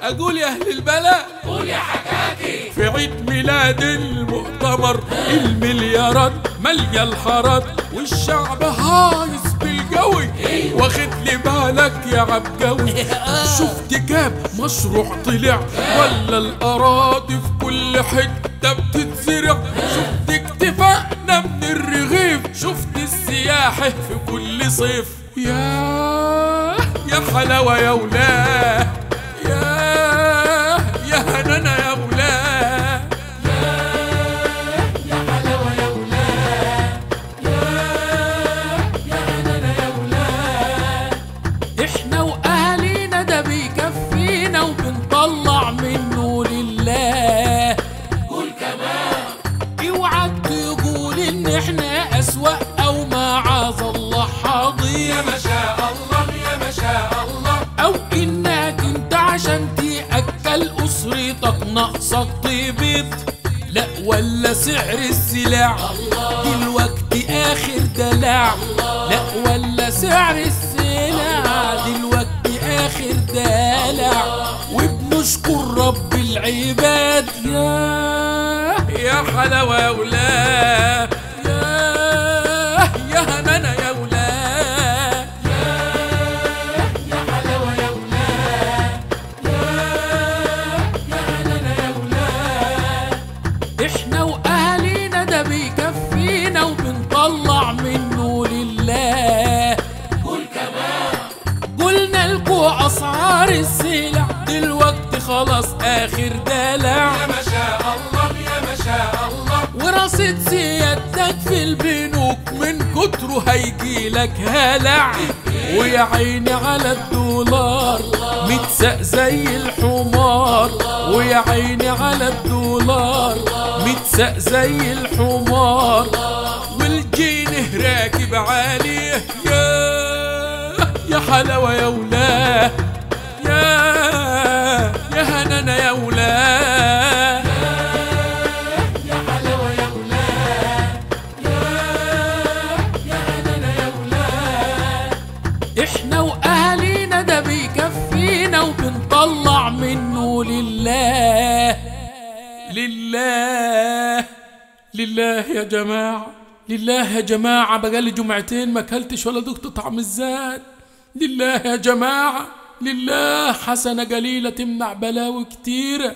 اقول يا اهل البلد قول يا حكاكي. في عيد ميلاد المؤتمر المليارات مالية الحارات والشعب هايص بالجوي. واخد لي بالك يا عبجوي؟ شفت كام مشروع طلع ولا الاراضي في كل حتة بتتزرع؟ شفت اكتفائنا من الرغيف؟ شفت السياحة في كل صيف؟ يا حلاوة يا ولاه، يا هنانا يا ولاه، يا حلاوة يا ولاد، يا هنانا يا ولاد. احنا واهالينا ده بيكفينا وبنطلع منه لله. قول كمان. اوعك تقول ان احنا اسوأ او معاذ الله حاضر، يا ما شاء الله يا ما شاء الله. او انك انت عشان تأكل اسرتك ناقصك تبيض. لا ولا سعر السلع دلوقتي اخر دلع. لا ولا سعر السلع دلوقتي اخر دلع. وبنشكر رب العباد. يا حلاوة يا ولاه، يا هنانا يا ولاه، يا حلاوة يا ولاد، يا هنانا يا ولاد. احنا واهالينا ده بيكفينا وبنطلع منه لله. قول كمان. قلنا لكوا اسعار السلع دلوقتي خلاص اخر دلع. يا ما شاء الله يا ما شاء الله. ورصيد سيادتك في البنوك من كتره هيجيلك هلع. ويا عيني على الدولار متساق زي الحمار. ويا عيني على الدولار متساق زي الحمار. والجنيه راكب عليه. يا حلاوة يا ولاه، يا هنانا يا ولاه. يا حلاوة يا ولاد، يا هنانا يا ولاد. احنا واهالينا ده بيكفينا وبنطلع منه لله. لله يا جماعة، لله يا جماعة. بقالي جمعتين ما اكلتش ولا دقت طعم الزاد. لله يا جماعة، لله. حسنة قليلة تمنع بلاوي كتيرة.